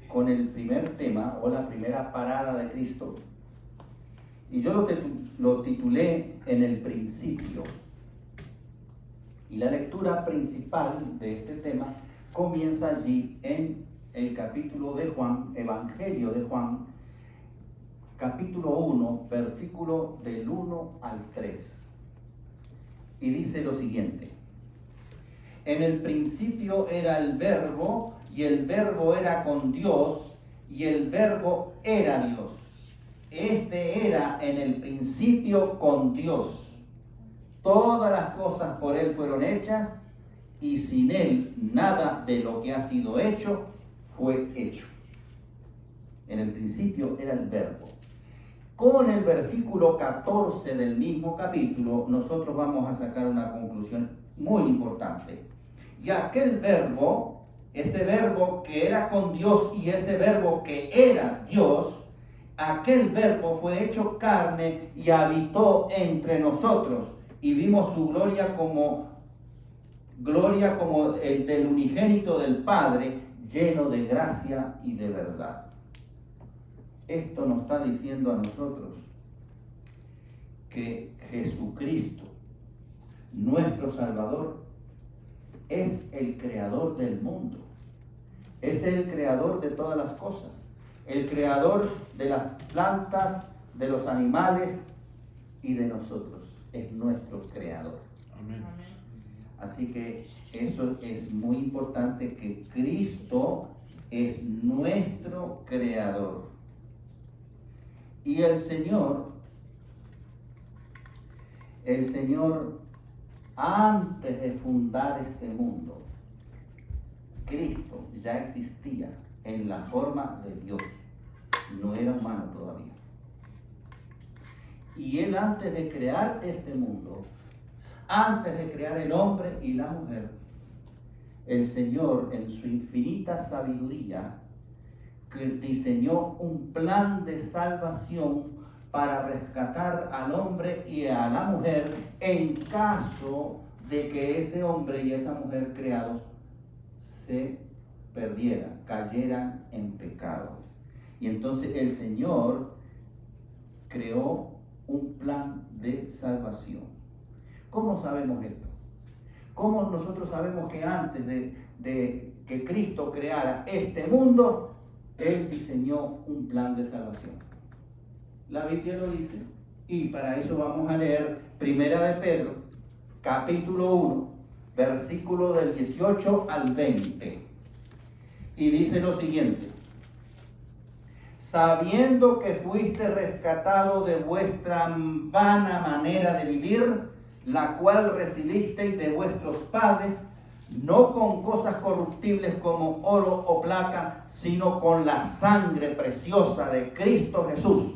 Con el primer tema o la primera parada de Cristo, y yo lo titulé En el principio, y la lectura principal de este tema comienza allí en el capítulo de Juan, Evangelio de Juan, capítulo 1, versículo del 1 al 3, y dice lo siguiente: en el principio era el Verbo, y el Verbo era con Dios, y el Verbo era Dios. Este era en el principio con Dios. Todas las cosas por Él fueron hechas, y sin Él nada de lo que ha sido hecho fue hecho. En el principio era el Verbo. Con el versículo 14 del mismo capítulo, nosotros vamos a sacar una conclusión muy importante. Y aquel verbo, ese verbo que era con Dios y ese verbo que era Dios, aquel verbo fue hecho carne y habitó entre nosotros, y vimos su gloria como el del unigénito del Padre, lleno de gracia y de verdad. Esto nos está diciendo a nosotros que Jesucristo, nuestro Salvador, es el creador del mundo, es el creador de todas las cosas, el creador de las plantas, de los animales y de nosotros, es nuestro creador. Amén. Así que eso es muy importante, que Cristo es nuestro creador. Y el Señor, antes de fundar este mundo, Cristo ya existía en la forma de Dios, no era humano todavía. Y Él, antes de crear este mundo, antes de crear el hombre y la mujer, el Señor, en su infinita sabiduría, diseñó un plan de salvación para rescatar al hombre y a la mujer en caso de que ese hombre y esa mujer creados se perdieran, cayeran en pecado. Y entonces el Señor creó un plan de salvación. ¿Cómo sabemos esto? ¿Cómo nosotros sabemos que antes de que Cristo creara este mundo, Él diseñó un plan de salvación? La Biblia lo dice, y para eso vamos a leer Primera de Pedro, capítulo 1, versículo del 18 al 20. Y dice lo siguiente: sabiendo que fuiste rescatado de vuestra vana manera de vivir, la cual recibisteis de vuestros padres, no con cosas corruptibles como oro o plata, sino con la sangre preciosa de Cristo Jesús,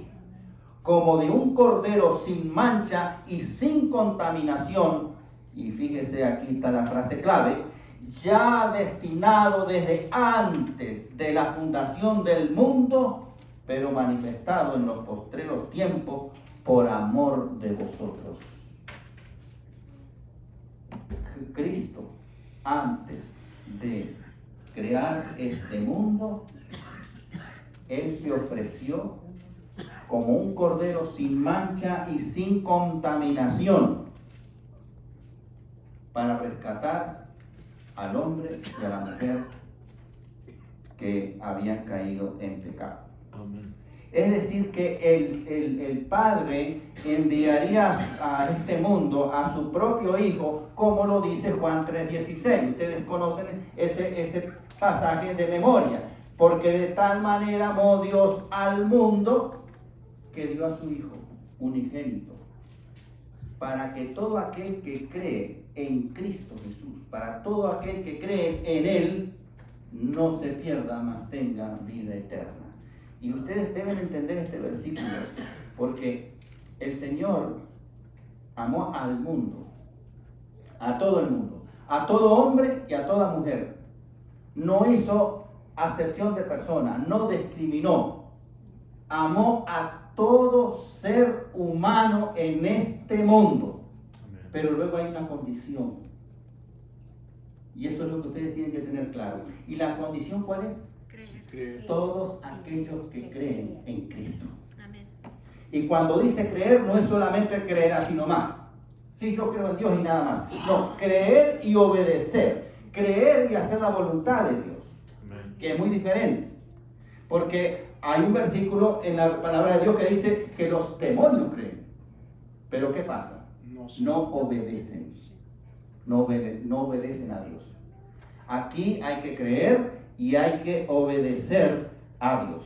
como de un cordero sin mancha y sin contaminación. Y fíjese, aquí está la frase clave: ya destinado desde antes de la fundación del mundo, pero manifestado en los postreros tiempos por amor de vosotros. Cristo, antes de crear este mundo, Él se ofreció como un cordero sin mancha y sin contaminación para rescatar al hombre y a la mujer que habían caído en pecado. Amén. Es decir, que el Padre enviaría a este mundo a su propio Hijo, como lo dice Juan 3:16. Ustedes conocen ese pasaje de memoria. Porque de tal manera amó Dios al mundo que dio a su Hijo unigénito, para que todo aquel que cree en Cristo Jesús, para todo aquel que cree en Él, no se pierda, mas tenga vida eterna. Y ustedes deben entender este versículo, porque el Señor amó al mundo, a todo el mundo, a todo hombre y a toda mujer. No hizo acepción de persona, no discriminó. Amó a todo ser humano en este mundo. Amén. Pero luego hay una condición. Y eso es lo que ustedes tienen que tener claro. ¿Y la condición cuál es? Creer. Todos aquellos que creen en Cristo. Amén. Y cuando dice creer, no es solamente creer así nomás. Sí, yo creo en Dios y nada más. No, creer y obedecer. Creer y hacer la voluntad de Dios. Amén. Que es muy diferente. Porque hay un versículo en la palabra de Dios que dice que los demonios creen. Pero ¿qué pasa? No obedecen. No obedecen a Dios. Aquí hay que creer y hay que obedecer a Dios.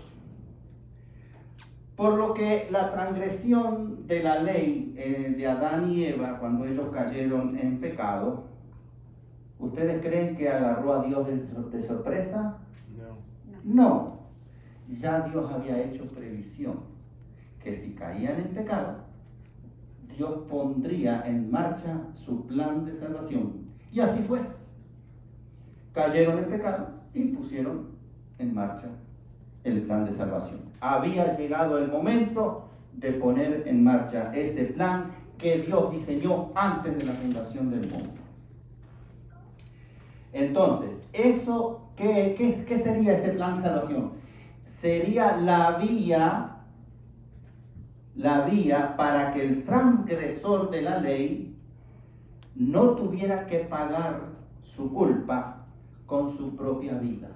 Por lo que la transgresión de la ley de Adán y Eva, cuando ellos cayeron en pecado, ¿ustedes creen que agarró a Dios de sorpresa? No. Ya Dios había hecho previsión que si caían en pecado, Dios pondría en marcha su plan de salvación. Y así fue. Cayeron en pecado y pusieron en marcha el plan de salvación. Había llegado el momento de poner en marcha ese plan que Dios diseñó antes de la fundación del mundo. Entonces, ¿qué sería ese plan de salvación? Sería la vía para que el transgresor de la ley no tuviera que pagar su culpa con su propia vida.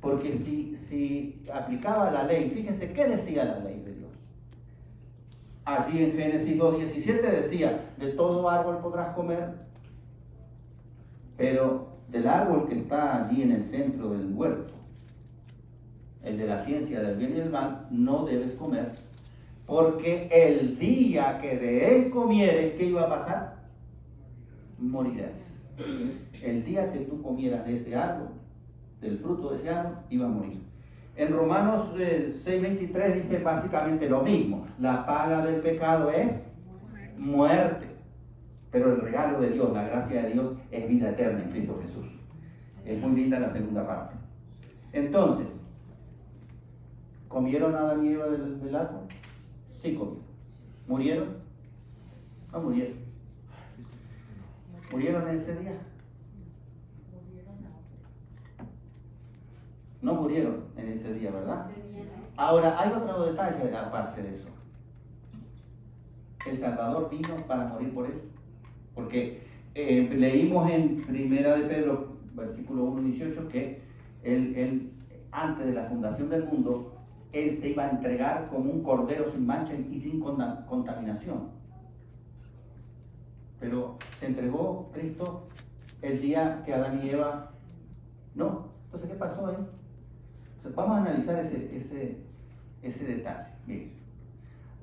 Porque si aplicaba la ley, fíjense qué decía la ley de Dios. Allí en Génesis 2:17 decía, de todo árbol podrás comer, pero del árbol que está allí en el centro del huerto, el de la ciencia del bien y del mal, no debes comer, porque el día que de él comieres, ¿qué iba a pasar? Morirás. El día que tú comieras de ese árbol, del fruto de ese árbol, iba a morir. En Romanos 6:23 dice básicamente lo mismo. La paga del pecado es muerte. Pero el regalo de Dios, la gracia de Dios, es vida eterna en Cristo Jesús. Es muy linda la segunda parte. Entonces, ¿comieron Adán y Eva del árbol? Sí comieron. ¿Murieron? No murieron. ¿Murieron ese día? No murieron en ese día, ¿verdad? Ahora, hay otro detalle aparte de eso. El Salvador vino para morir por él. Porque leímos en Primera de Pedro, versículo 1:18, que él, antes de la fundación del mundo, él se iba a entregar como un cordero sin mancha y sin contaminación. Pero se entregó Cristo el día que Adán y Eva no. Entonces, ¿qué pasó ahí? Entonces, vamos a analizar ese detalle. Miren,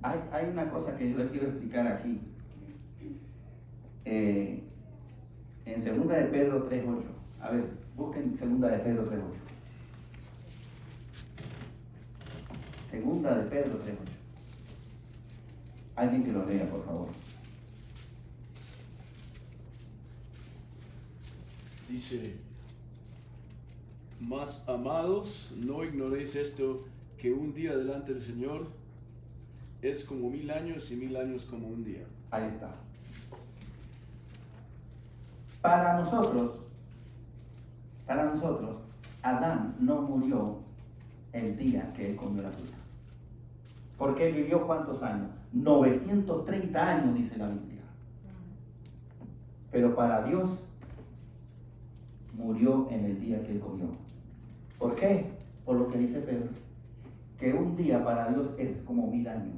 hay una cosa que yo les quiero explicar aquí. En 2 de Pedro 3:8. A ver, busquen 2 de Pedro 3:8. 2 de Pedro 3:8. Alguien que lo lea, por favor. Dice, mas amados, no ignoréis esto, que un día delante del Señor es como 1000 años y 1000 años como un día. Ahí está. Para nosotros, Adán no murió el día que él comió la fruta. Porque él vivió ¿cuántos años? 930 años, dice la Biblia. Pero para Dios murió en el día que él comió. ¿Por qué? Por lo que dice Pedro, que un día para Dios es como 1000 años.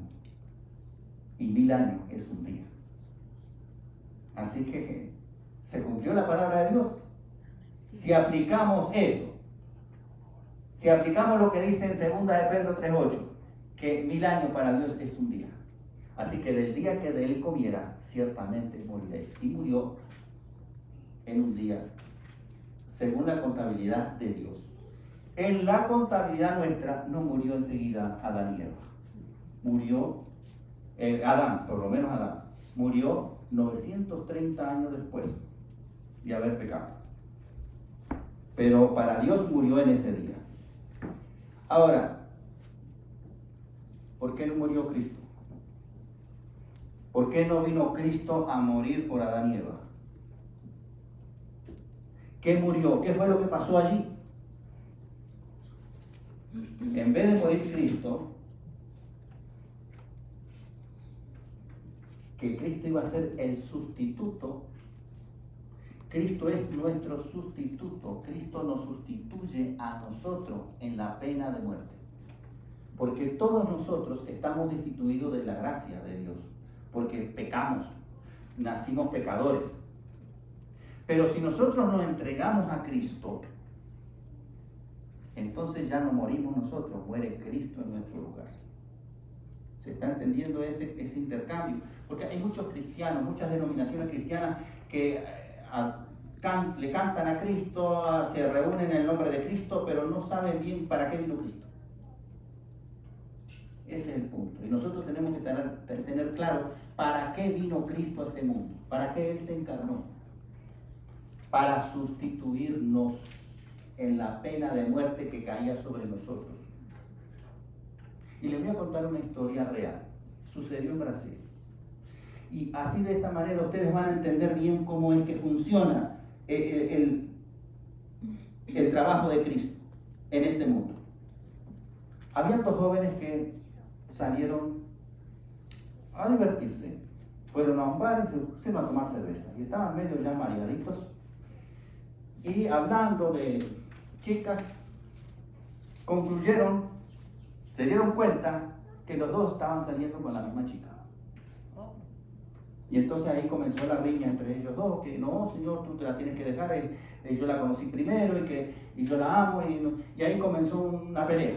Y 1000 años es un día. Así que se cumplió la palabra de Dios. Si aplicamos eso, si aplicamos lo que dice en 2 de Pedro 3:8, que 1000 años para Dios es un día. Así que del día que de él comiera, ciertamente moriréis. Y murió en un día, según la contabilidad de Dios. En la contabilidad nuestra no murió enseguida Adán y Eva. Murió Adán, por lo menos Adán. Murió 930 años después de haber pecado. Pero para Dios murió en ese día. Ahora, ¿por qué no murió Cristo? ¿Por qué no vino Cristo a morir por Adán y Eva? ¿Qué murió? ¿Qué fue lo que pasó allí? En vez de morir Cristo, que Cristo iba a ser el sustituto, Cristo es nuestro sustituto. Cristo nos sustituye a nosotros en la pena de muerte. Porque todos nosotros estamos destituidos de la gracia de Dios. Porque pecamos, nacimos pecadores. Pero si nosotros nos entregamos a Cristo, entonces ya no morimos nosotros, muere Cristo en nuestro lugar. ¿Se está entendiendo ese intercambio? Porque hay muchos cristianos, muchas denominaciones cristianas que le cantan a Cristo, se reúnen en el nombre de Cristo, pero no saben bien para qué vino Cristo. Ese es el punto. Y nosotros tenemos que tener claro para qué vino Cristo a este mundo, para qué Él se encarnó. Para sustituirnos en la pena de muerte que caía sobre nosotros. Y les voy a contar una historia real. Sucedió en Brasil. Y así de esta manera ustedes van a entender bien cómo es que funciona el trabajo de Cristo en este mundo. Habían dos jóvenes que salieron a divertirse. Fueron a un bar y se pusieron a tomar cerveza. Y estaban medio ya mareaditos. Y hablando de chicas, concluyeron, se dieron cuenta que los dos estaban saliendo con la misma chica. Y entonces ahí comenzó la riña entre ellos dos, que no, señor, tú te la tienes que dejar, yo la conocí primero y yo la amo, y ahí comenzó una pelea.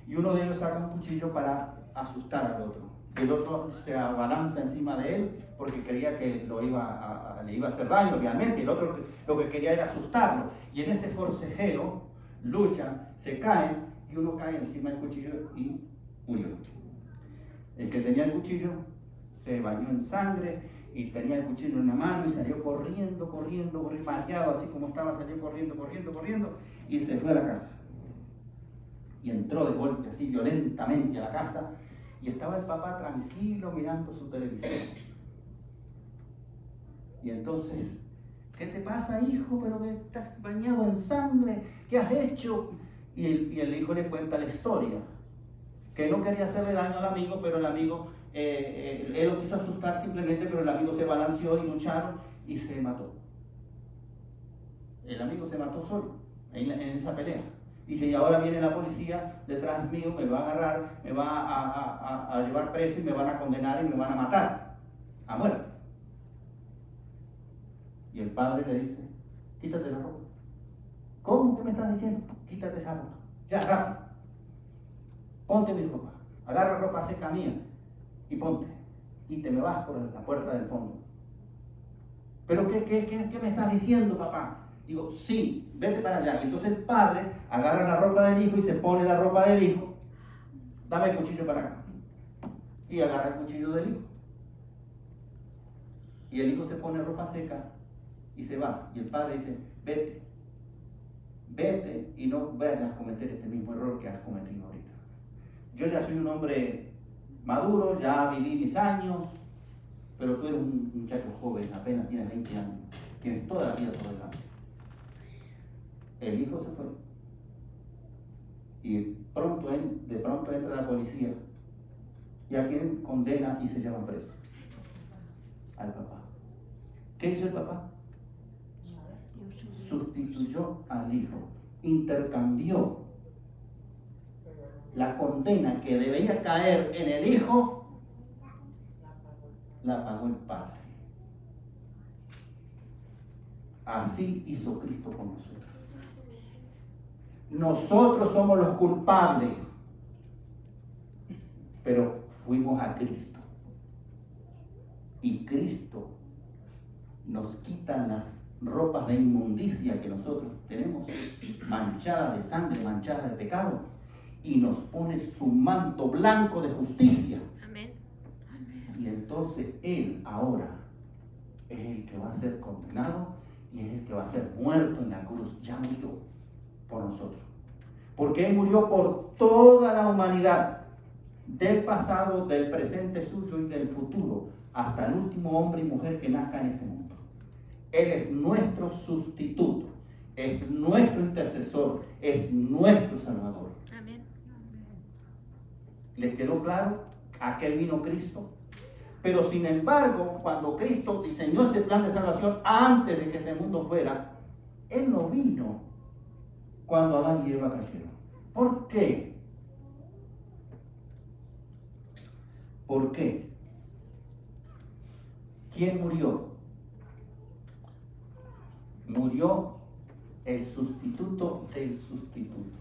Y uno de ellos saca un cuchillo para asustar al otro. El otro se abalanza encima de él porque creía que le iba a hacer daño realmente, y el otro lo que quería era asustarlo. Y en ese forcejeo luchan, se caen, y uno cae encima del cuchillo y murió. El que tenía el cuchillo se bañó en sangre y tenía el cuchillo en la mano y salió corriendo, mareado, así como estaba, salió corriendo y se fue a la casa. Y entró de golpe así violentamente a la casa y estaba el papá tranquilo mirando su televisión. Y entonces, ¿qué te pasa, hijo? Pero que estás bañado en sangre, ¿qué has hecho? Y el hijo le cuenta la historia, que no quería hacerle daño al amigo, pero el amigo, él lo quiso asustar simplemente, pero el amigo se balanceó y lucharon y se mató. El amigo se mató solo en esa pelea. Dice, y ahora viene la policía detrás mío, me va a agarrar, me va a llevar preso y me van a condenar y me van a matar a muerte. Y el padre le dice, quítate la ropa. ¿Cómo? ¿Qué me estás diciendo? Quítate esa ropa. Ya, rápido. Ponte mi ropa. Agarra ropa seca mía y ponte. Y te me vas por la puerta del fondo. ¿Pero qué me estás diciendo, papá? Digo, sí, vete para allá. Y entonces el padre agarra la ropa del hijo y se pone la ropa del hijo. Dame el cuchillo para acá. Y agarra el cuchillo del hijo. Y el hijo se pone ropa seca y se va. Y el padre dice, vete y no vayas a cometer este mismo error que has cometido ahorita. Yo ya soy un hombre maduro, ya viví mis años, pero tú eres un muchacho joven, apenas tienes 20 años, tienes toda la vida por delante. El hijo se fue y de pronto entra la policía y a quien condena y se lleva preso, al papá. ¿Qué hizo el papá? Sustituyó al hijo, intercambió la condena que debía caer en el hijo, la pagó el padre. Así hizo Cristo con nosotros. Nosotros somos los culpables, pero fuimos a Cristo. Y Cristo nos quita las ropas de inmundicia que nosotros tenemos, manchadas de sangre, manchadas de pecado, y nos pone su manto blanco de justicia. Amén. Y entonces Él ahora es el que va a ser condenado y es el que va a ser muerto en la cruz. Ya murió por nosotros. Porque Él murió por toda la humanidad, del pasado, del presente suyo y del futuro, hasta el último hombre y mujer que nazca en este mundo. Él es nuestro sustituto, es nuestro intercesor, es nuestro Salvador. Amén. ¿Les quedó claro a qué vino Cristo? Pero sin embargo, cuando Cristo diseñó ese plan de salvación antes de que este mundo fuera, Él no vino cuando Adán y Eva cayeron. ¿Por qué? ¿Por qué? ¿Quién murió? Murió el sustituto del sustituto.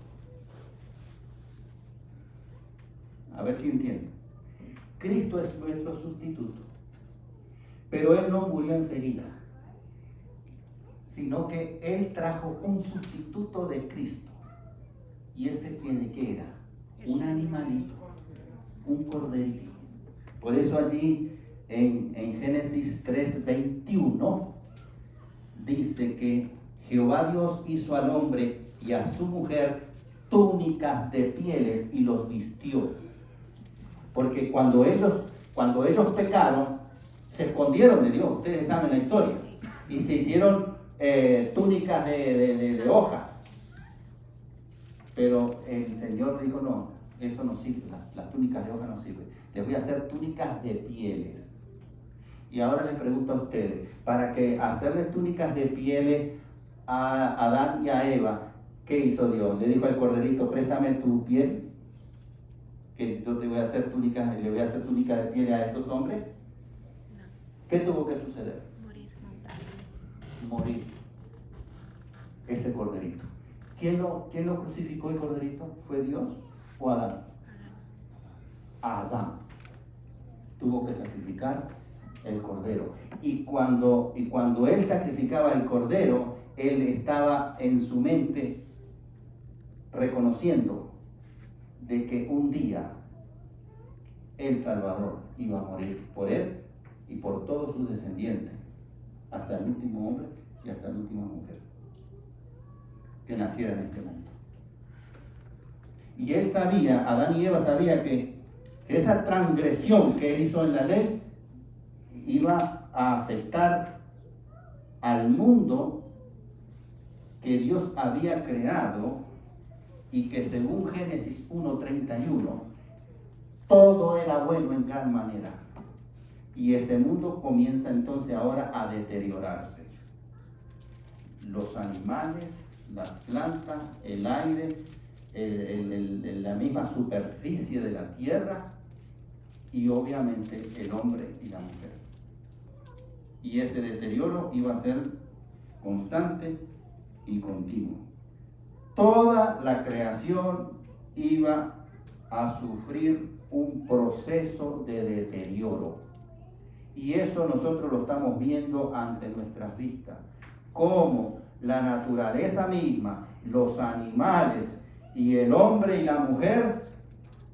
A ver si entienden. Cristo es nuestro sustituto, pero Él no murió enseguida, sino que Él trajo un sustituto de Cristo. ¿Y ese tiene qué era? Un animalito, un corderito. Por eso allí en Génesis 3:21 dice que Jehová Dios hizo al hombre y a su mujer túnicas de pieles y los vistió. Porque cuando ellos pecaron, se escondieron de Dios. Ustedes saben la historia. Y se hicieron túnicas de hojas. Pero el Señor dijo, no, eso no sirve. Las túnicas de hojas no sirven. Les voy a hacer túnicas de pieles. Y ahora les pregunto a ustedes, para que hacerles túnicas de pieles a Adán y a Eva, ¿qué hizo Dios? Le dijo al corderito, préstame tu piel, que yo te voy a hacer túnicas, le voy a hacer túnicas de piel a estos hombres. No. ¿Qué tuvo que suceder? Morir ese corderito. ¿Quién lo crucificó el corderito? ¿Fue Dios o Adán? Adán tuvo que sacrificar el cordero. Y cuando él sacrificaba el cordero, él estaba en su mente reconociendo de que un día el Salvador iba a morir por él y por todos sus descendientes, hasta el último hombre y hasta la última mujer que naciera en este mundo. Y él sabía, Adán y Eva sabía que esa transgresión que él hizo en la ley iba a afectar al mundo que Dios había creado y que según Génesis 1:31 todo era bueno en gran manera. Y ese mundo comienza entonces ahora a deteriorarse. Los animales, las plantas, el aire, la misma superficie de la tierra y obviamente el hombre y la mujer. Y ese deterioro iba a ser constante y continuo. Toda la creación iba a sufrir un proceso de deterioro. Y eso nosotros lo estamos viendo ante nuestras vistas. Cómo la naturaleza misma, los animales y el hombre y la mujer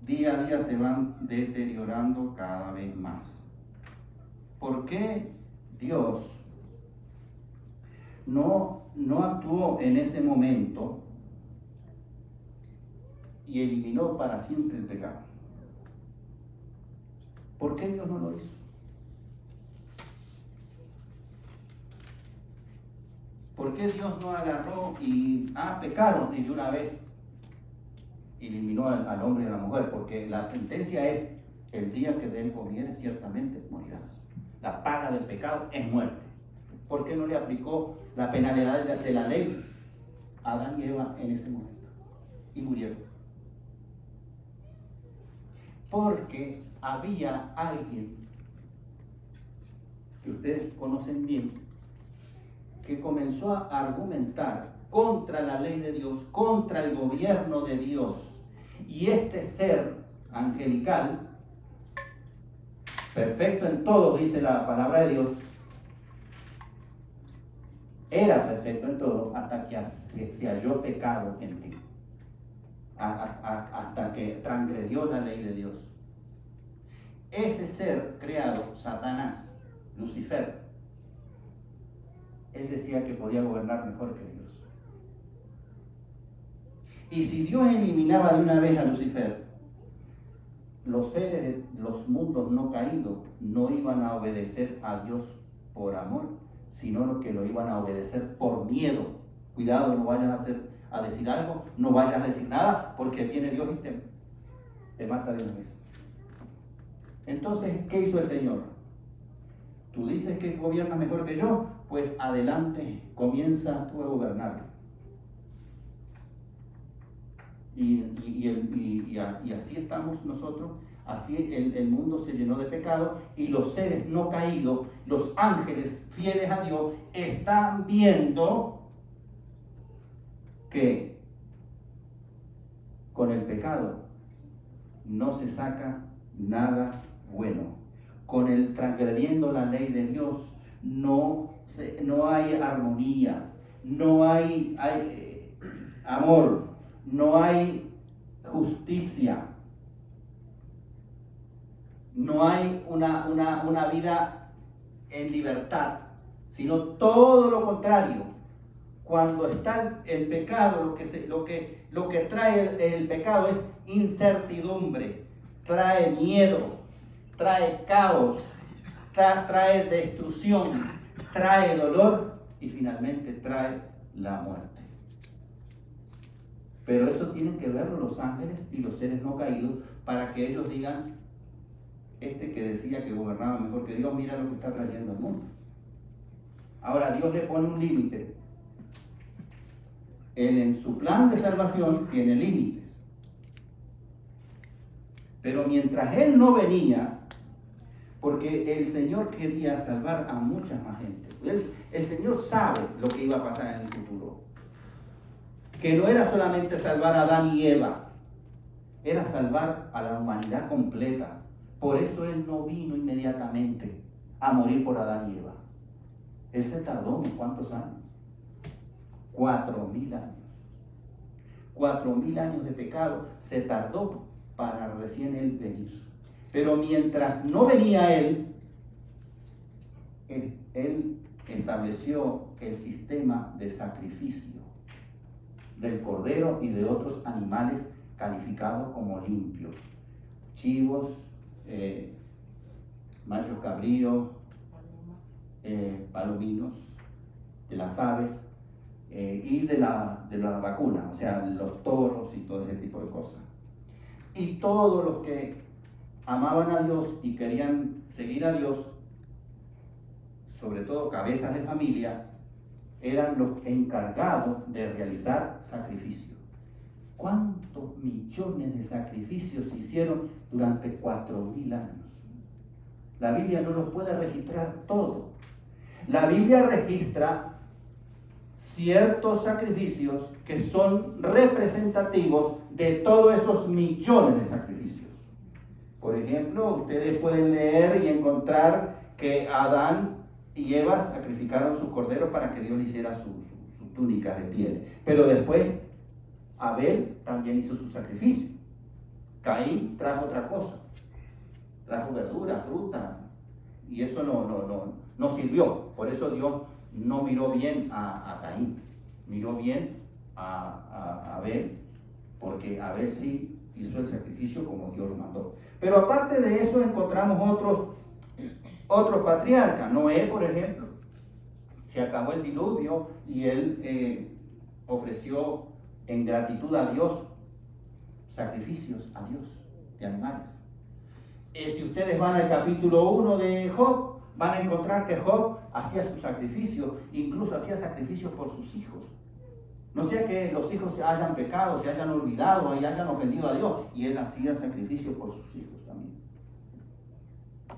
día a día se van deteriorando cada vez más. ¿Por qué Dios no actuó en ese momento y eliminó para siempre el pecado? ¿Por qué Dios no lo hizo? ¿Por qué Dios no agarró y pecaron y de una vez eliminó al hombre y a la mujer? Porque la sentencia es, el día que de él comieres ciertamente morirás. La paga del pecado es muerte. ¿Por qué no le aplicó la penalidad de la ley a Adán y Eva en ese momento? Y murieron. Porque había alguien que ustedes conocen bien, que comenzó a argumentar contra la ley de Dios, contra el gobierno de Dios. Y este ser angelical, perfecto en todo, dice la palabra de Dios, era perfecto en todo hasta que se halló pecado en ti, hasta que transgredió la ley de Dios. Ese ser creado, Satanás, Lucifer, él decía que podía gobernar mejor que Dios. Y si Dios eliminaba de una vez a Lucifer, los seres de los mundos no caídos no iban a obedecer a Dios por amor, sino que lo iban a obedecer por miedo. Cuidado, no vayas a decir algo, no vayas a decir nada, porque viene Dios y te mata de una vez. Entonces, ¿qué hizo el Señor? Tú dices que gobiernas mejor que yo, pues adelante, comienza tú a gobernarlo. Y así estamos nosotros, así el mundo se llenó de pecado y los seres no caídos, los ángeles fieles a Dios, están viendo que con el pecado no se saca nada bueno. Con el transgrediendo la ley de Dios no hay armonía, no hay amor, no hay justicia, no hay una vida en libertad, sino todo lo contrario. Cuando está el pecado, lo que trae el pecado es incertidumbre, trae miedo, trae caos, trae destrucción, trae dolor y finalmente trae la muerte. Pero eso tienen que verlo los ángeles y los seres no caídos para que ellos digan, este que decía que gobernaba mejor que Dios, mira lo que está trayendo al mundo. Ahora Dios le pone un límite. Él en su plan de salvación tiene límites. Pero mientras Él no venía, porque el Señor quería salvar a mucha más gente. El Señor sabe lo que iba a pasar en el futuro. Que no era solamente salvar a Adán y Eva, era salvar a la humanidad completa. Por eso Él no vino inmediatamente a morir por Adán y Eva. Él se tardó unos cuantos años. 4.000 años. 4.000 años de pecado se tardó para recién Él venir. Pero mientras no venía Él estableció el sistema de sacrificio del cordero y de otros animales calificados como limpios. Chivos, machos cabríos, palominos, de las aves y de la vacuna, o sea, los toros y todo ese tipo de cosas. Y todos los que amaban a Dios y querían seguir a Dios, sobre todo cabezas de familia, eran los encargados de realizar sacrificios. ¿Cuántos millones de sacrificios se hicieron durante 4.000 años? La Biblia no los puede registrar todo. La Biblia registra ciertos sacrificios que son representativos de todos esos millones de sacrificios. Por ejemplo, ustedes pueden leer y encontrar que Adán y Eva sacrificaron sus corderos para que Dios le hiciera su túnica de piel. Pero después Abel también hizo su sacrificio. Caín trajo otra cosa. Trajo verdura, fruta. Y eso no sirvió. Por eso Dios no miró bien a Caín. Miró bien a Abel. Porque Abel sí hizo el sacrificio como Dios lo mandó. Pero aparte de eso encontramos otros patriarcas. Noé, por ejemplo, se acabó el diluvio y él ofreció en gratitud a Dios sacrificios a Dios de animales. Si ustedes van al capítulo 1 de Job, van a encontrar que Job hacía su sacrificio, incluso hacía sacrificios por sus hijos. No sea que los hijos se hayan pecado, se hayan olvidado y hayan ofendido a Dios, y él hacía sacrificios por sus hijos también.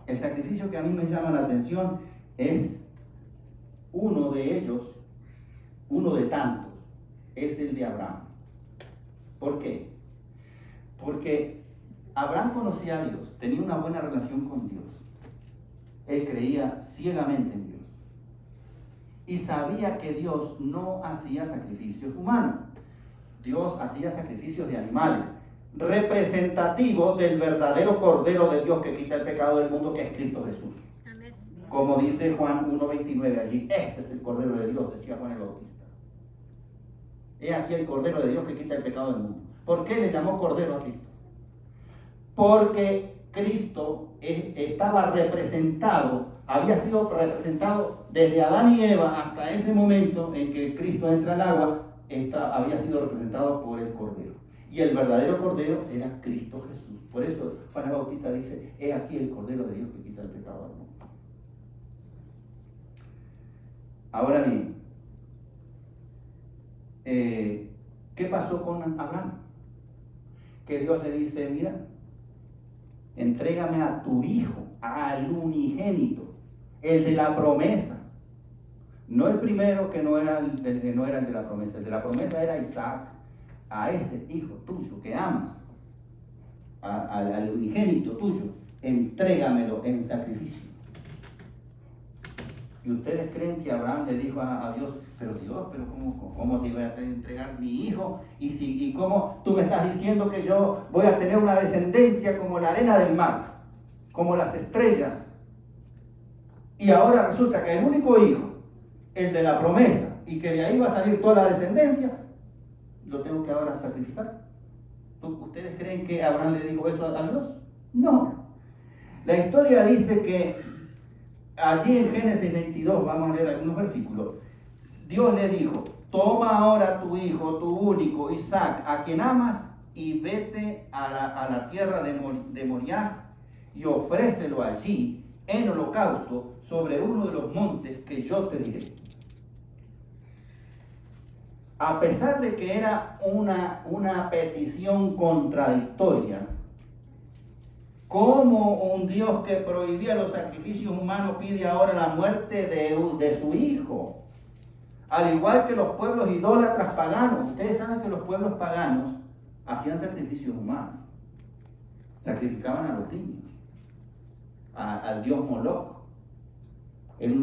El sacrificio que a mí me llama la atención es uno de ellos, uno de tantos, es el de Abraham. ¿Por qué? Porque Abraham conocía a Dios, tenía una buena relación con Dios. Él creía ciegamente en Dios. Y sabía que Dios no hacía sacrificios humanos. Dios hacía sacrificios de animales, representativos del verdadero Cordero de Dios que quita el pecado del mundo, que es Cristo Jesús. Amén. Como dice Juan 1:29 allí, este es el Cordero de Dios, decía Juan el Bautista. He aquí el Cordero de Dios que quita el pecado del mundo. ¿Por qué le llamó Cordero a Cristo? Porque Cristo estaba representado había sido representado desde Adán y Eva hasta ese momento en que Cristo entra al agua, había sido representado por el Cordero. Y el verdadero Cordero era Cristo Jesús. Por eso Juan el Bautista dice, he aquí el Cordero de Dios que quita el pecado del mundo. Ahora bien, ¿qué pasó con Abraham? Que Dios le dice, mira, entrégame a tu hijo, al unigénito, el de la promesa. No el primero que no era el de la promesa. El de la promesa era Isaac. A ese hijo tuyo que amas, al unigénito tuyo, entrégamelo en sacrificio. Y ustedes creen que Abraham le dijo a Dios, pero Dios, ¿cómo te voy a entregar mi hijo? ¿Y cómo tú me estás diciendo que yo voy a tener una descendencia como la arena del mar, como las estrellas? Y ahora resulta que el único hijo, el de la promesa, y que de ahí va a salir toda la descendencia, lo tengo que ahora sacrificar. ¿Ustedes creen que Abraham le dijo eso a Dios? No. La historia dice que allí en Génesis 22, vamos a leer algunos versículos, Dios le dijo, toma ahora tu hijo, tu único, Isaac, a quien amas, y vete a la tierra de Moriah y ofrécelo allí en holocausto sobre uno de los montes que yo te diré. A pesar de que era una petición contradictoria, ¿cómo un Dios que prohibía los sacrificios humanos pide ahora la muerte de su hijo? Al igual que los pueblos idólatras paganos. Ustedes saben que los pueblos paganos hacían sacrificios humanos. Sacrificaban a los niños, al dios Moloch. Era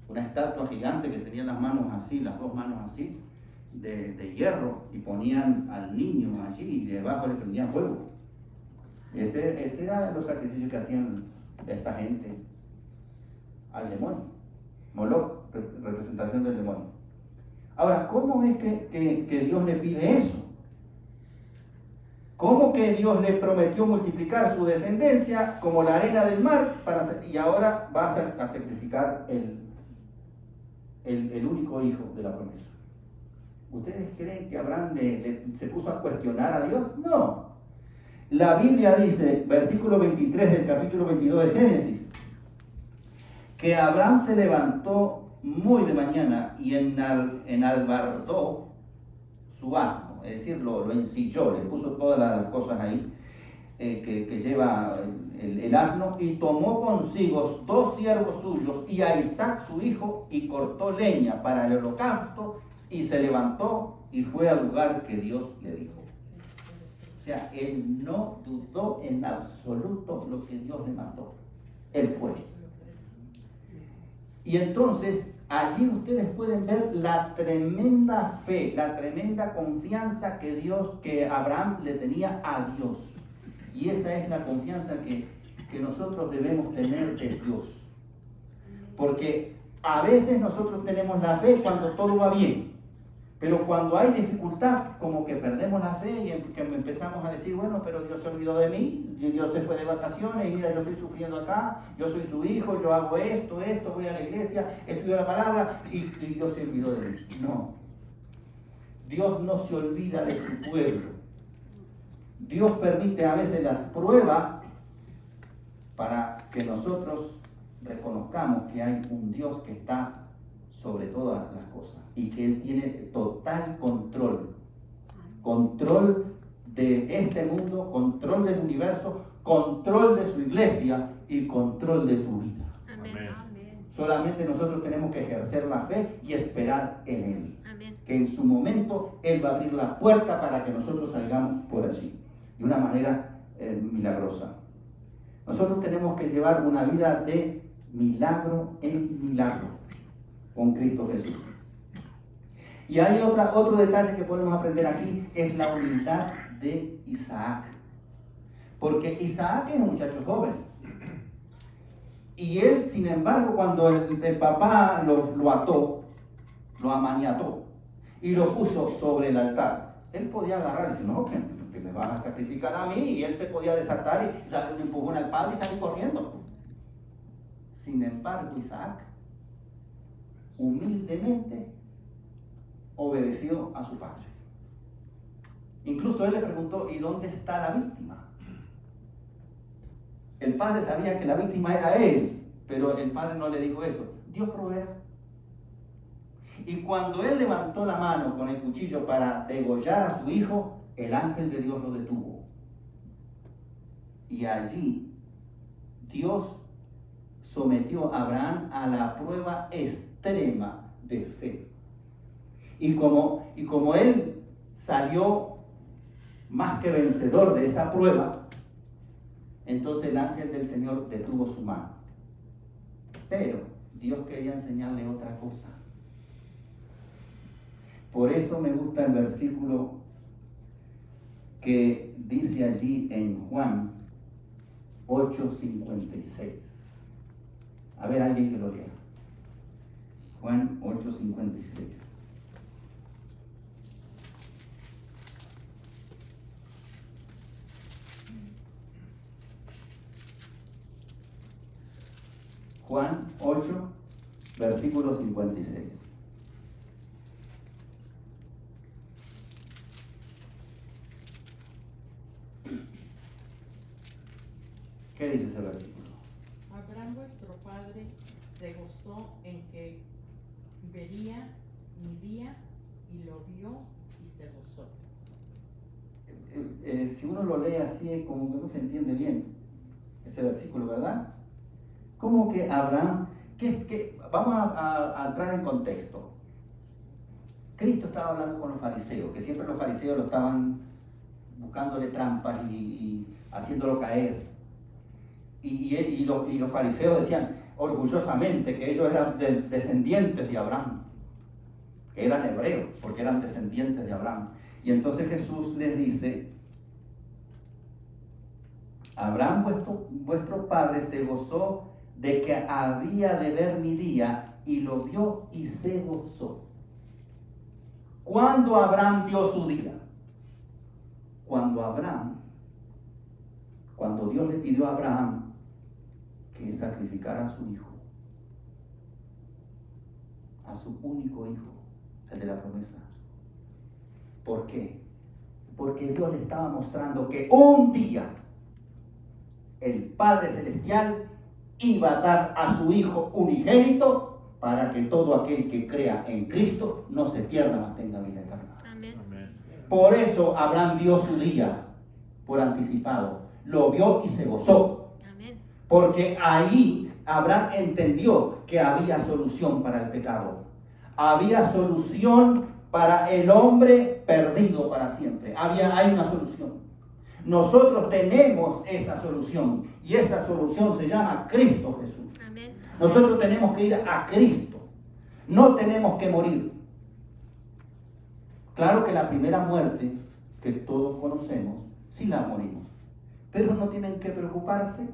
una estatua gigante que tenía las manos así, las dos manos así, de hierro, y ponían al niño allí y debajo le prendían fuego. Ese eran los sacrificios que hacían esta gente al demonio. Moloch, representación del demonio. Ahora, ¿cómo es que Dios le pide eso? ¿Cómo que Dios le prometió multiplicar su descendencia como la arena del mar y ahora va a sacrificar el único hijo de la promesa? ¿Ustedes creen que Abraham se puso a cuestionar a Dios? No. La Biblia dice, versículo 23 del capítulo 22 de Génesis, que Abraham se levantó muy de mañana y enalbardó su asno, es decir, lo ensilló, le puso todas las cosas ahí que lleva el asno, y tomó consigo 2 siervos suyos y a Isaac su hijo, y cortó leña para el holocausto, y se levantó y fue al lugar que Dios le dijo. O sea, él no dudó en absoluto lo que Dios le mandó. Él fue. Y entonces, allí ustedes pueden ver la tremenda fe, la tremenda confianza que Abraham le tenía a Dios. Y esa es la confianza que nosotros debemos tener de Dios. Porque a veces nosotros tenemos la fe cuando todo va bien. Pero cuando hay dificultad, como que perdemos la fe y empezamos a decir, bueno, pero Dios se olvidó de mí, Dios se fue de vacaciones y mira, yo estoy sufriendo acá, yo soy su hijo, yo hago esto, voy a la iglesia, estudio la palabra y Dios se olvidó de mí. No. Dios no se olvida de su pueblo. Dios permite a veces las pruebas para que nosotros reconozcamos que hay un Dios que está sobre todas las cosas y que Él tiene total control de este mundo, control del universo, control de su iglesia y control de tu vida. Amén. Solamente nosotros tenemos que ejercer la fe y esperar en Él. Amén. Que en su momento Él va a abrir la puerta para que nosotros salgamos por allí de una manera milagrosa. Nosotros tenemos que llevar una vida de milagro en milagro con Cristo Jesús. Y hay otro detalle que podemos aprender aquí, es la humildad de Isaac. Porque Isaac era un muchacho joven. Y él, sin embargo, cuando el papá lo ató, lo amaniató y lo puso sobre el altar, él podía agarrar y decir, no, que me vas a sacrificar a mí, y él se podía desatar y darle un empujón al padre y salir corriendo. Sin embargo, Isaac humildemente obedeció a su padre. Incluso él le preguntó, ¿y dónde está la víctima? El padre sabía que la víctima era él, pero el padre no le dijo eso. Dios proveerá. Y cuando él levantó la mano con el cuchillo para degollar a su hijo, el ángel de Dios lo detuvo. Y allí Dios sometió a Abraham a la prueba extrema de fe. Y como él salió más que vencedor de esa prueba, entonces el ángel del Señor detuvo su mano. Pero Dios quería enseñarle otra cosa. Por eso me gusta el versículo que dice allí en Juan 8:56. A ver, alguien que lo lea. Juan 8:56. Juan 8, versículo 56. ¿Qué dice ese versículo? Abraham vuestro padre se gozó en que vería mi día y lo vio y se gozó. Si uno lo lee así, como que no se entiende bien ese versículo, ¿verdad? Como que Abraham, vamos a entrar en contexto. Cristo estaba hablando con los fariseos, que siempre los fariseos lo estaban buscándole trampas y haciéndolo caer. Y los fariseos decían orgullosamente que ellos eran descendientes de Abraham, que eran hebreos, porque eran descendientes de Abraham. Y entonces Jesús les dice, Abraham vuestro padre se gozó de que había de ver mi día, y lo vio y se gozó. ¿Cuándo Abraham vio su día? Cuando Dios le pidió a Abraham que sacrificara a su hijo, a su único hijo, el de la promesa. ¿Por qué? Porque Dios le estaba mostrando que un día el Padre Celestial iba a dar a su Hijo unigénito para que todo aquel que crea en Cristo no se pierda, mas tenga vida eterna. Amén. Por eso Abraham vio su día por anticipado, lo vio y se gozó. Amén. Porque ahí Abraham entendió que había solución para el pecado. Había solución para el hombre perdido para siempre. Hay una solución. Nosotros tenemos esa solución y esa solución se llama Cristo Jesús. Amén. Nosotros tenemos que ir a Cristo. No tenemos que morir. Claro que la primera muerte que todos conocemos, sí la morimos. Pero no tienen que preocuparse,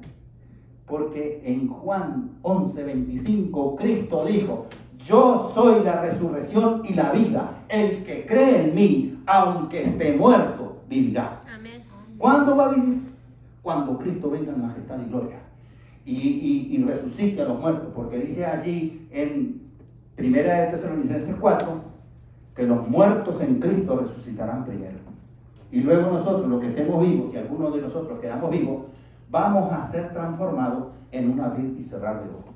porque en Juan 11:25 Cristo dijo, yo soy la resurrección y la vida. El que cree en mí, aunque esté muerto, vivirá. Amén. ¿Cuándo va a vivir? Cuando Cristo venga en majestad y gloria y resucite a los muertos, porque dice allí en 1 Tesalonicenses 4 que los muertos en Cristo resucitarán primero. Y luego nosotros, los que estemos vivos, si alguno de nosotros quedamos vivos, vamos a ser transformados en un abrir y cerrar de ojos.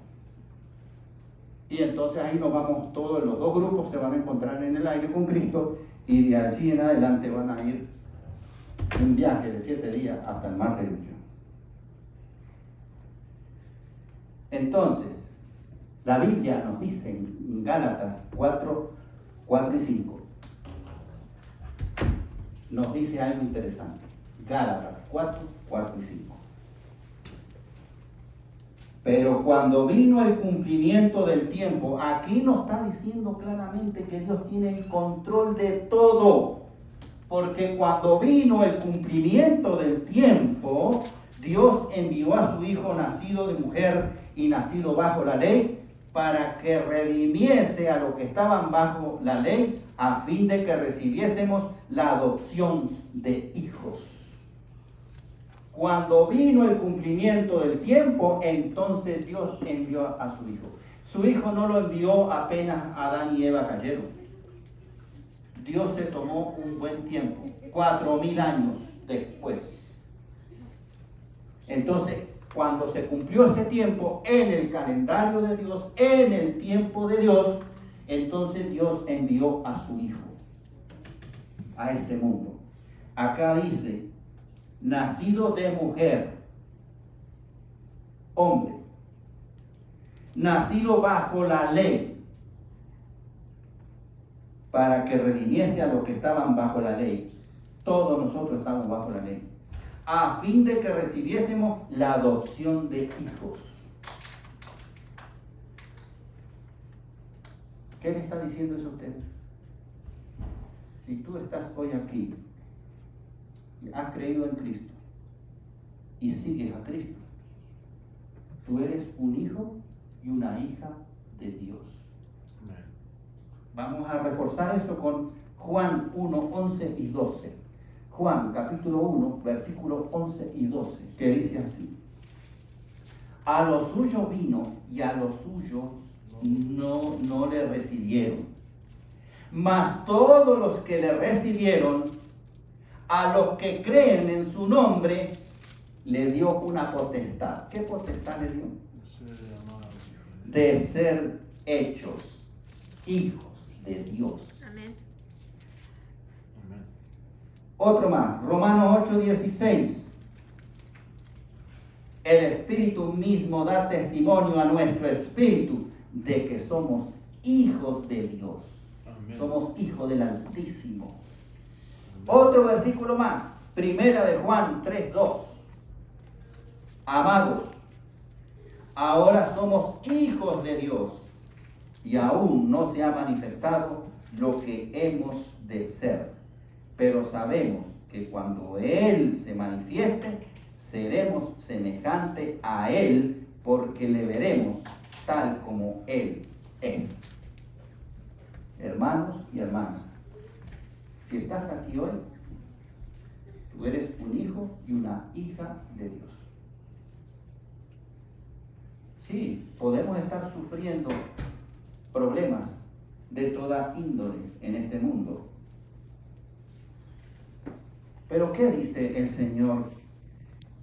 Y entonces ahí nos vamos, todos los dos grupos se van a encontrar en el aire con Cristo, y de allí en adelante van a ir un viaje de 7 días hasta el mar de ilusión. Entonces, la Biblia nos dice en Gálatas 4 y 5, nos dice algo interesante. Gálatas 4 y 5. Pero cuando vino el cumplimiento del tiempo, aquí nos está diciendo claramente que Dios tiene el control de todo. Porque cuando vino el cumplimiento del tiempo, Dios envió a su Hijo nacido de mujer y nacido bajo la ley, para que redimiese a los que estaban bajo la ley, a fin de que recibiésemos la adopción de hijos. Cuando vino el cumplimiento del tiempo, entonces Dios envió a su Hijo. Su Hijo no lo envió apenas Adán y Eva cayeron. Dios se tomó un buen tiempo, 4.000 años después. Entonces, cuando se cumplió ese tiempo en el calendario de Dios, en el tiempo de Dios, entonces Dios envió a su Hijo a este mundo. Acá dice, nacido de mujer, hombre, nacido bajo la ley, para que redimiese a los que estaban bajo la ley. Todos nosotros estamos bajo la ley, a fin de que recibiésemos la adopción de hijos. ¿Qué le está diciendo eso a usted? Si tú estás hoy aquí, has creído en Cristo y sigues a Cristo, tú eres un hijo y una hija de Dios. Amén. Vamos a reforzar eso con Juan 1, 11 y 12. Juan capítulo 1, versículos 11 y 12, que dice así: a los suyos vino y a los suyos no le recibieron. Mas todos los que le recibieron, a los que creen en su nombre, le dio una potestad. ¿Qué potestad le dio? De ser hechos hijos de Dios. Amén. Amén. Otro más, Romanos 8:16. El Espíritu mismo da testimonio a nuestro espíritu de que somos hijos de Dios. Amén. Somos hijos del Altísimo. Otro versículo más, Primera de Juan 3:2. Amados, ahora somos hijos de Dios y aún no se ha manifestado lo que hemos de ser. Pero sabemos que cuando Él se manifieste, seremos semejantes a Él, porque le veremos tal como Él es. Hermanos y hermanas, si estás aquí hoy, tú eres un hijo y una hija de Dios. Sí, podemos estar sufriendo problemas de toda índole en este mundo. Pero ¿qué dice el Señor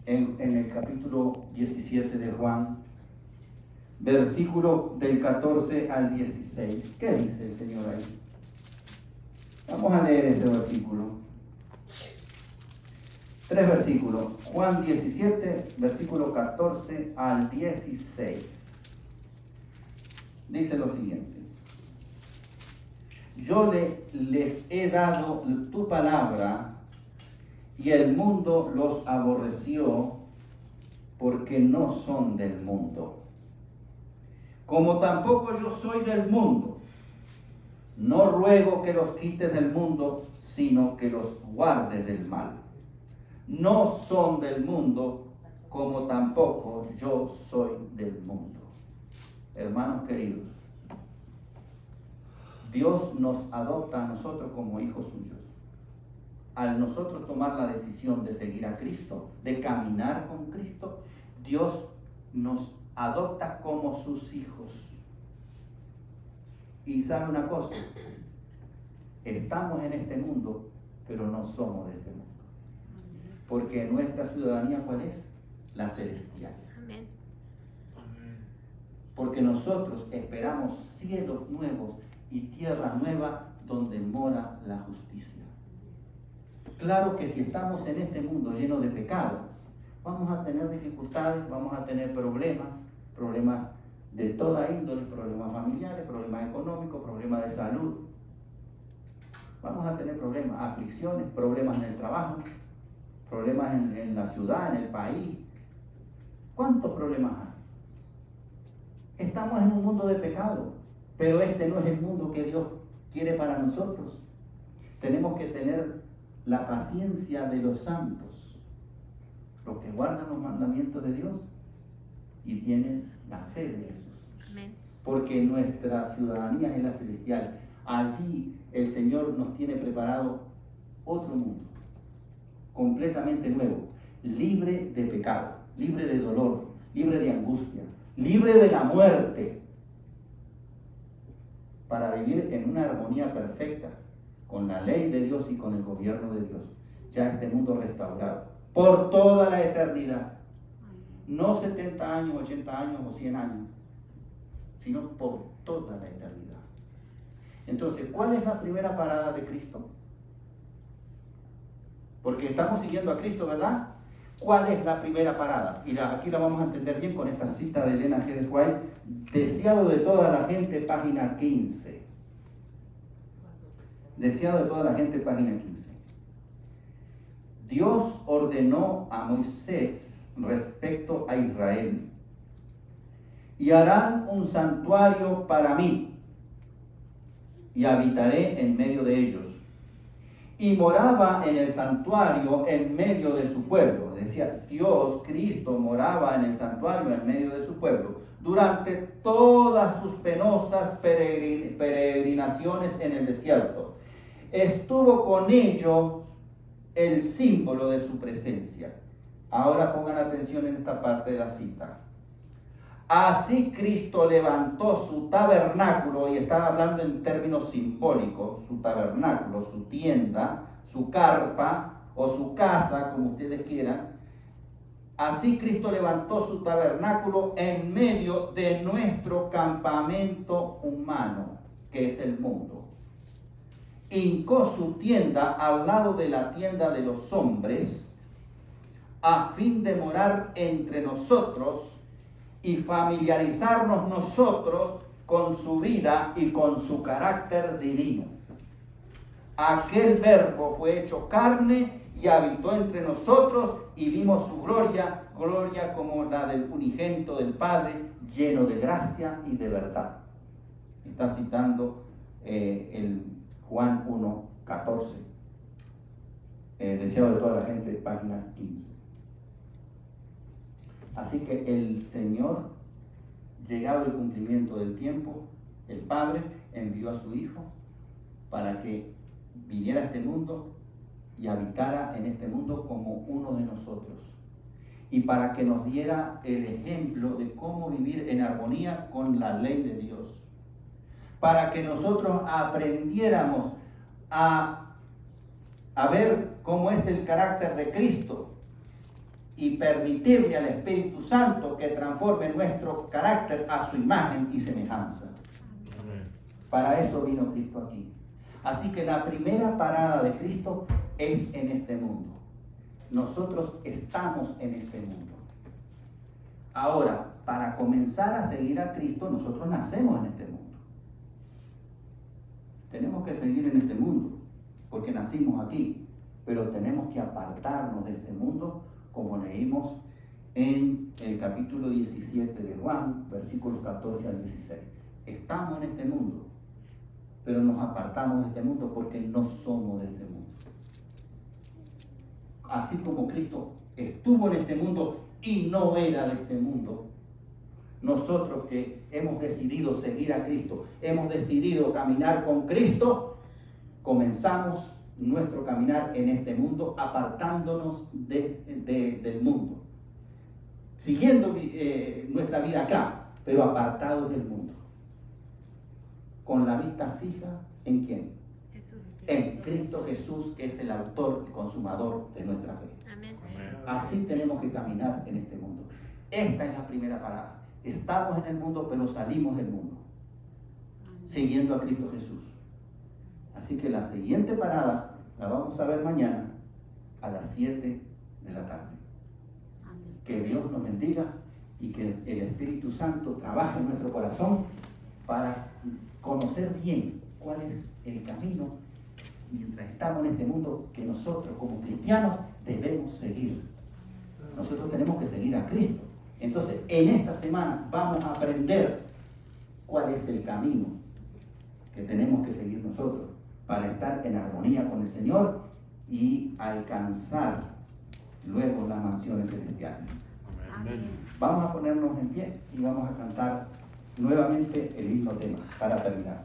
en el capítulo 17 de Juan? Versículo del 14 al 16. ¿Qué dice el Señor ahí? Vamos a leer ese versículo. 3 versículos. Juan 17, versículo 14 al 16. Dice lo siguiente: yo les he dado tu palabra, y el mundo los aborreció, porque no son del mundo, como tampoco yo soy del mundo. No ruego que los quites del mundo, sino que los guardes del mal. No son del mundo, como tampoco yo soy del mundo. Hermanos queridos, Dios nos adopta a nosotros como hijos suyos. Al nosotros tomar la decisión de seguir a Cristo, de caminar con Cristo, Dios nos adopta como sus hijos. Y sabe una cosa, estamos en este mundo, pero no somos de este mundo. Porque nuestra ciudadanía, ¿cuál es? La celestial. Amén. Porque nosotros esperamos cielos nuevos y tierra nueva donde mora la justicia. Claro que si estamos en este mundo lleno de pecado, vamos a tener dificultades, vamos a tener problemas de toda índole, problemas familiares, problemas económicos, problemas de salud. Vamos a tener problemas, aflicciones, problemas en el trabajo, problemas en la ciudad, en el país. ¿Cuántos problemas hay? Estamos en un mundo de pecado, pero este no es el mundo que Dios quiere para nosotros. Tenemos que tener la paciencia de los santos, los que guardan los mandamientos de Dios y tienen la fe de esos. Amén. Porque nuestra ciudadanía es la celestial. Allí el Señor nos tiene preparado otro mundo, completamente nuevo. libre de pecado, libre de dolor, libre de angustia, libre de la muerte, para vivir en una armonía perfecta con la ley de Dios y con el gobierno de Dios. Ya este mundo restaurado por toda la eternidad. No 70 años, 80 años o 100 años, sino por toda la eternidad. Entonces, ¿cuál es la primera parada de Cristo? Porque estamos siguiendo a Cristo, ¿verdad? ¿Cuál es la primera parada? Y aquí la vamos a entender bien con esta cita de Elena G. de White, deseado de toda la gente, página 15. Deseado de toda la gente, página 15. Dios ordenó a Moisés respecto a Israel: y harán un santuario para mí, y habitaré en medio de ellos. Y moraba en el santuario en medio de su pueblo. Decía, Dios, Cristo, moraba en el santuario en medio de su pueblo durante todas sus penosas peregrinaciones en el desierto. Estuvo con ellos el símbolo de su presencia. Ahora pongan atención en esta parte de la cita. Así Cristo levantó su tabernáculo, y está hablando en términos simbólicos, su tabernáculo, su tienda, su carpa o su casa, como ustedes quieran. Así Cristo levantó su tabernáculo en medio de nuestro campamento humano, que es el mundo. Hincó su tienda al lado de la tienda de los hombres, a fin de morar entre nosotros y familiarizarnos nosotros con su vida y con su carácter divino. Aquel verbo fue hecho carne y habitó entre nosotros, y vimos su gloria, gloria como la del unigénito del Padre, lleno de gracia y de verdad. Está citando el Juan 1:14. Deseado de toda la gente, página 15. Así que el Señor, llegado el cumplimiento del tiempo, el Padre envió a su Hijo para que viniera a este mundo y habitara en este mundo como uno de nosotros, y para que nos diera el ejemplo de cómo vivir en armonía con la ley de Dios, para que nosotros aprendiéramos a ver cómo es el carácter de Cristo y permitirle al Espíritu Santo que transforme nuestro carácter a su imagen y semejanza. Amén. Para eso vino Cristo aquí. Así que la primera parada de Cristo es en este mundo. Nosotros estamos en este mundo. Ahora, para comenzar a seguir a Cristo, nosotros nacemos en este mundo. Tenemos que seguir en este mundo, porque nacimos aquí, pero tenemos que apartarnos de este mundo, como leímos en el capítulo 17 de Juan, versículos 14 al 16. Estamos en este mundo, pero nos apartamos de este mundo porque no somos de este mundo. Así como Cristo estuvo en este mundo y no era de este mundo, nosotros que hemos decidido seguir a Cristo, hemos decidido caminar con Cristo, comenzamos nuestro caminar en este mundo apartándonos del mundo, siguiendo nuestra vida acá, pero apartados del mundo, con la vista fija ¿en quién? Jesús. En Cristo Jesús, que es el autor y consumador de nuestra fe. Amén. Así tenemos que caminar en este mundo. Esta es la primera parada. Estamos en el mundo, pero salimos del mundo, siguiendo a Cristo Jesús. Así que la siguiente parada la vamos a ver mañana a las 7 de la tarde. Amén. Que Dios nos bendiga y que el Espíritu Santo trabaje en nuestro corazón para conocer bien cuál es el camino mientras estamos en este mundo que nosotros como cristianos debemos seguir. Nosotros tenemos que seguir a Cristo. Entonces, en esta semana vamos a aprender cuál es el camino que tenemos que seguir nosotros para estar en armonía con el Señor y alcanzar luego las mansiones celestiales. Amén. Vamos a ponernos en pie y vamos a cantar nuevamente el mismo tema para terminar.